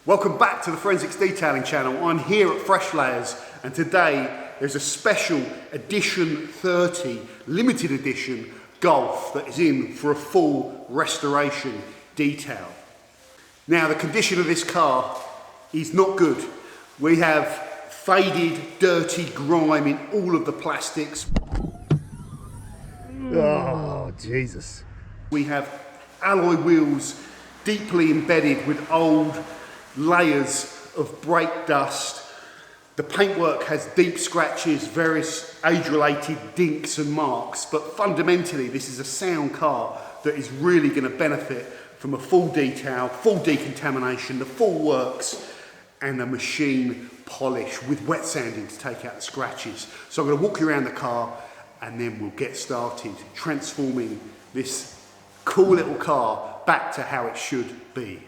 Welcome back to the Forensics Detailing channel. I'm here at Freshlayers and today there's a special edition 30 limited edition Golf that is in for a full restoration detail. Now the condition of this car is not good. We have faded, dirty grime in all of the plastics. Oh, Jesus. We have alloy wheels deeply embedded with old layers of brake dust. The paintwork has deep scratches, various age-related dinks and marks, but fundamentally this is a sound car that is really going to benefit from a full detail, full decontamination, the full works, and a machine polish with wet sanding to take out the scratches. So I'm going to walk you around the car and then we'll get started transforming this cool little car back to how it should be.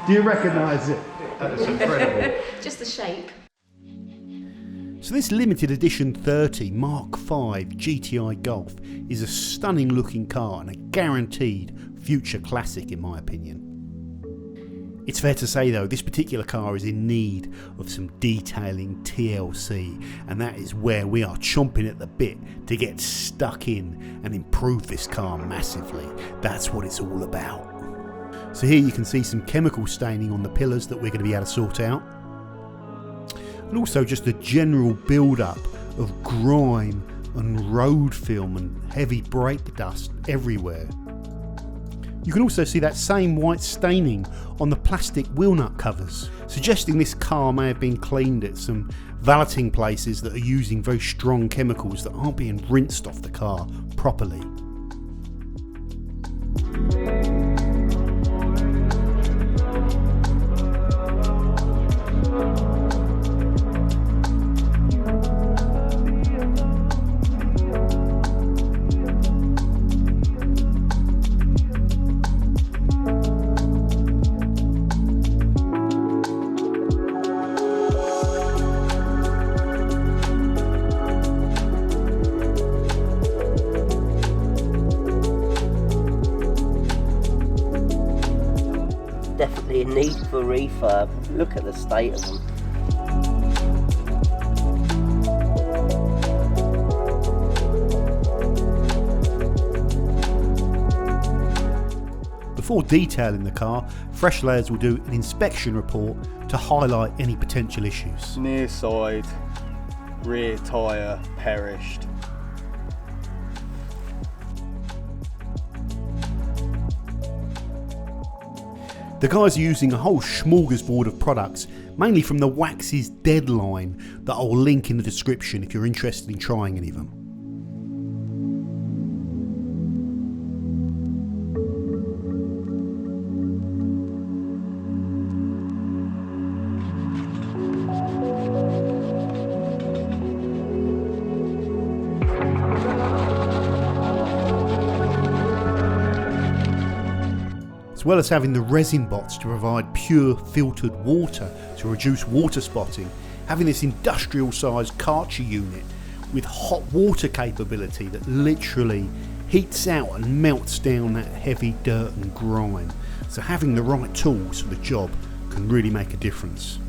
Do you recognise it? That's incredible. Just the shape. So this limited edition 30 Mark V GTI Golf is a stunning looking car and a guaranteed future classic in my opinion. It's fair to say though, this particular car is in need of some detailing TLC, and that is where we are chomping at the bit to get stuck in and improve this car massively. That's what it's all about. So here you can see some chemical staining on the pillars that we're going to be able to sort out, and also just a general build-up of grime and road film and heavy brake dust everywhere. You can also see that same white staining on the plastic wheel nut covers, suggesting this car may have been cleaned at some valeting places that are using very strong chemicals that aren't being rinsed off the car properly. Definitely in need for refurb. Look at the state of them. Before detailing the car, Freshlayers will do an inspection report to highlight any potential issues. Near side, rear tyre perished. The guys are using a whole smorgasbord of products, mainly from the Wax's Dead line that I'll link in the description if you're interested in trying any of them. As well as having the resin bots to provide pure filtered water to reduce water spotting, having this industrial sized Karcher unit with hot water capability that literally heats out and melts down that heavy dirt and grime. So having the right tools for the job can really make a difference.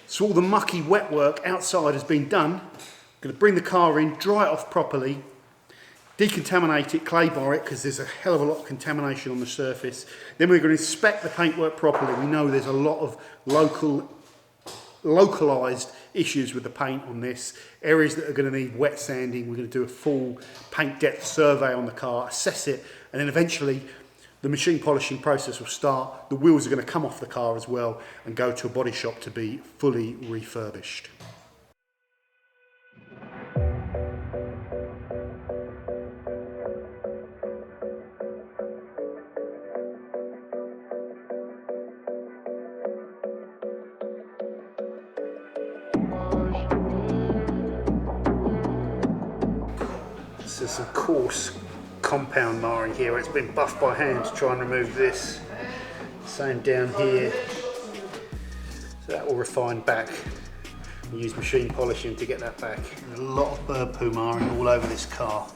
So all the mucky wet work outside has been done. I'm going to bring the car in, dry it off properly, decontaminate it, clay bar it, because there's a hell of a lot of contamination on the surface. Then we're going to inspect the paintwork properly. We know there's a lot of localised issues with the paint on this. Areas that are going to need wet sanding. We're going to do a full paint depth survey on the car, assess it, and then eventually the machine polishing process will start. The wheels are going to come off the car as well and go to a body shop to be fully refurbished. This is some coarse compound marring here. It's been buffed by hand to try and remove this. Same down here. So that will refine back. We use machine polishing to get that back. And a lot of bird poo marring all over this car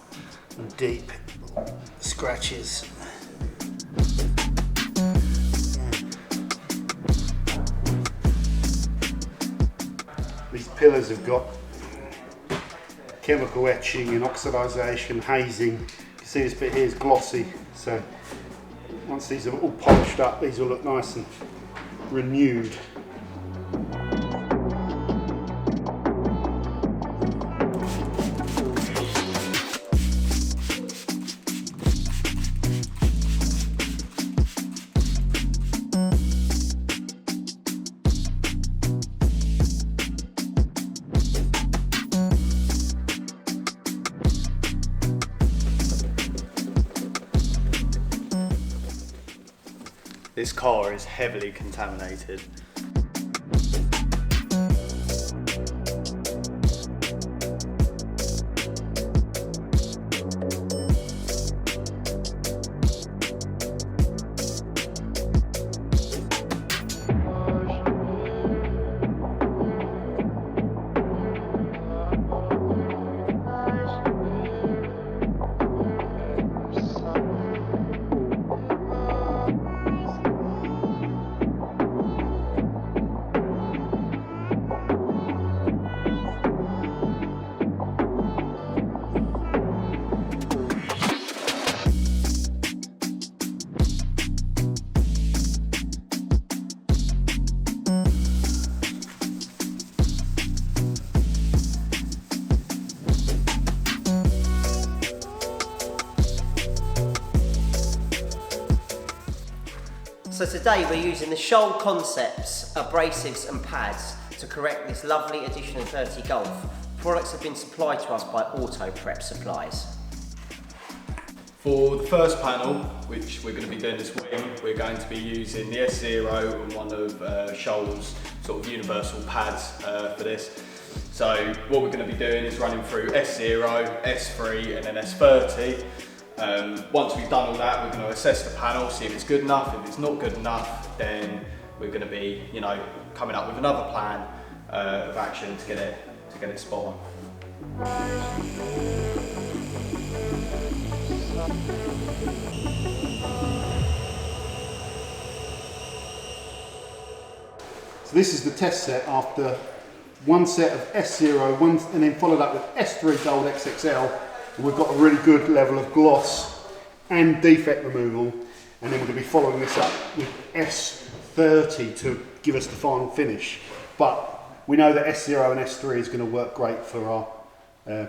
and deep scratches. These pillars have got chemical etching and oxidisation, hazing. You can see this bit here is glossy, so once these are all polished up, these will look nice and renewed. This car is heavily contaminated. So today we're using the Scholl Concepts abrasives and pads to correct this lovely Edition 30 Golf. Products have been supplied to us by Auto Prep Supplies. For the first panel, which we're going to be doing this wing, we're going to be using the S0 and one of Scholl's sort of universal pads for this. So what we're going to be doing is running through S0, S3 and then S30. Once we've done all that, we're going to assess the panel, see if it's good enough. If it's not good enough, then we're going to be, you know, coming up with another plan of action to get it spot on. So this is the test set after one set of S0, and then followed up with S3 Gold XXL. And we've got a really good level of gloss and defect removal. And then we're going to be following this up with S30 to give us the final finish. But we know that S0 and S3 is going to work great for our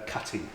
cutting.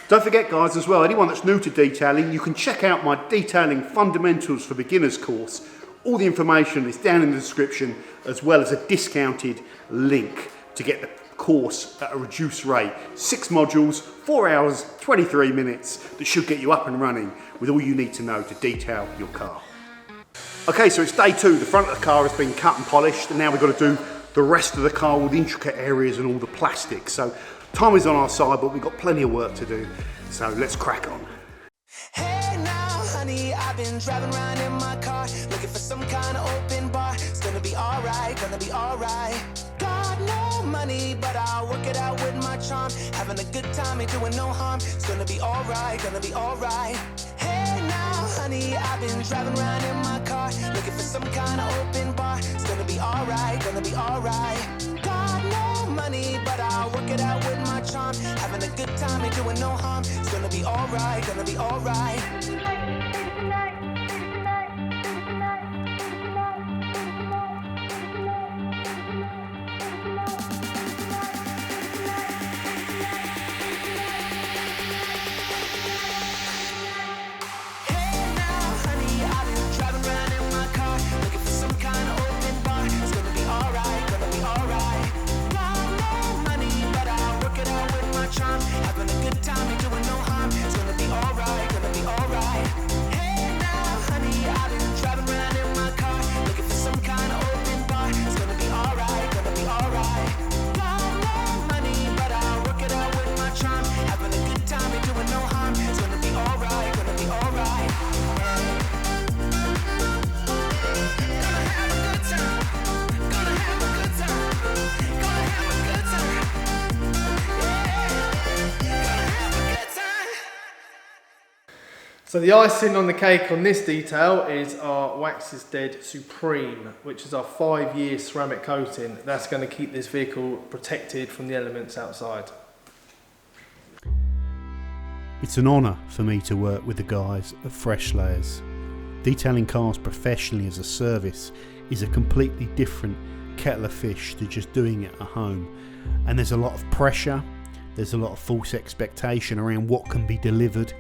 Don't forget guys as well, anyone that's new to detailing, you can check out my Detailing Fundamentals for Beginners course. All the information is down in the description, as well as a discounted link to get the course at a reduced rate. 6 modules, 4 hours, 23 minutes, that should get you up and running with all you need to know to detail your car. Okay, so it's day 2. The front of the car has been cut and polished, and now we've got to do the rest of the car, all the intricate areas and all the plastics. So time is on our side, but we've got plenty of work to do. So let's crack on. Hey now, honey, I've been driving around in my car, looking for some kind of open bar. It's gonna be alright, gonna be alright. Got no money, but I'll work it out with my charm. Having a good time, ain't doing no harm. It's gonna be alright, gonna be alright. Hey now, honey, I've been driving around in my car, looking for some kind of open bar. It's gonna be alright, gonna be alright. Got no money, but I'll work it out with my charm. Having a good time, ain't doing no harm. It's gonna be alright, gonna be alright. So the icing on the cake on this detail is our Wax is Dead Supreme, which is our 5-year ceramic coating. That's going to keep this vehicle protected from the elements outside. It's an honour for me to work with the guys at Freshlayers. Detailing cars professionally as a service is a completely different kettle of fish to just doing it at home, and there's a lot of pressure There's a lot of false expectation around what can be delivered.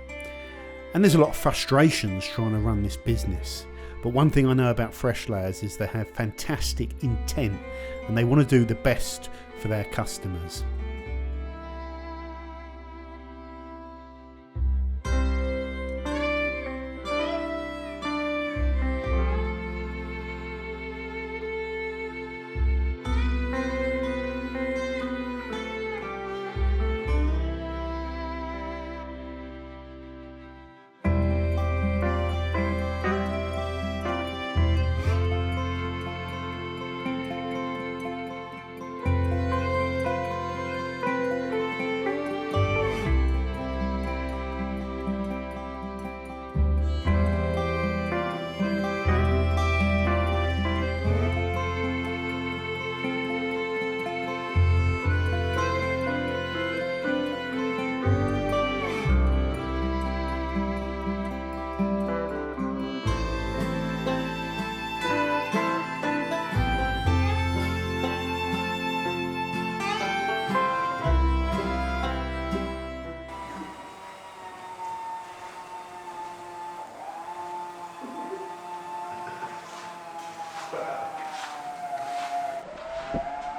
And there's a lot of frustrations trying to run this business. But one thing I know about Freshlayers is they have fantastic intent and they want to do the best for their customers.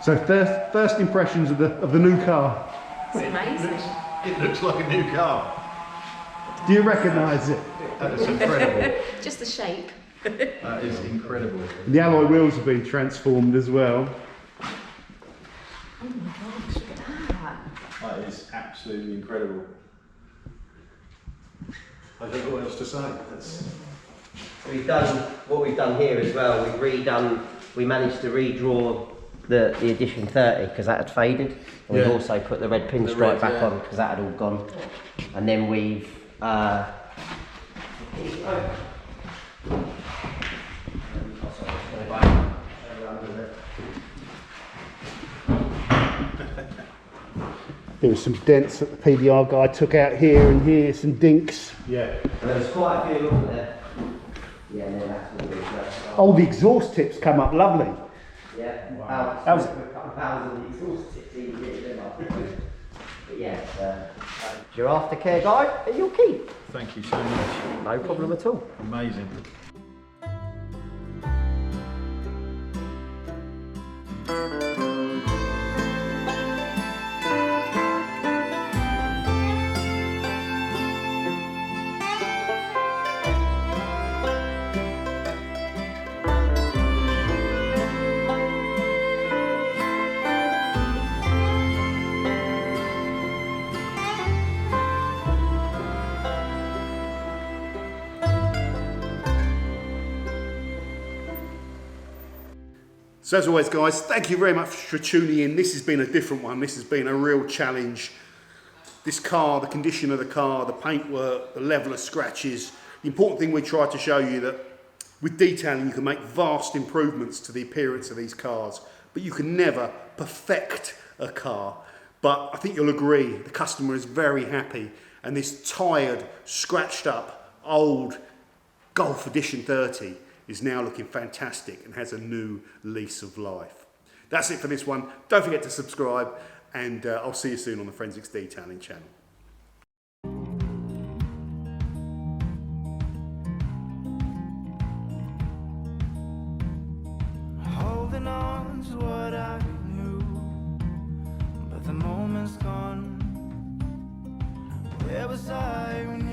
So first impressions of the new car. It's amazing. It looks like a new car. Do you recognise it? That is incredible. Just the shape. That is incredible. The alloy wheels have been transformed as well. Oh my gosh, look at that. That is absolutely incredible. I don't know what else to say. We've done what we've done here as well. We managed to redraw the Edition 30 because that had faded. And we've also put the red pinstripe back on because that had all gone. And then we've There were some dents that the PDR guy took out here and here, some dinks. Yeah. and there was quite a few, wasn't there? Yeah, and then that's all we've done. Oh, the exhaust tips come up lovely. Yeah, That was- a couple of pounds on the exhaust tips, even getting them up. But yeah, it's your aftercare guide and your key. Thank you so much. No problem at all. Amazing. So as always guys, thank you very much for tuning in. This has been a different one. This has been a real challenge. This car, the condition of the car, the paintwork, the level of scratches. The important thing we tried to show you that with detailing you can make vast improvements to the appearance of these cars, but you can never perfect a car. But I think you'll agree, the customer is very happy, and this tired, scratched up, old Golf Edition 30 is now looking fantastic and has a new lease of life. That's it for this one. Don't forget to subscribe, and I'll see you soon on the Forensics Detailing channel. Holding on to what I knew, but the moment's gone. Where was I when you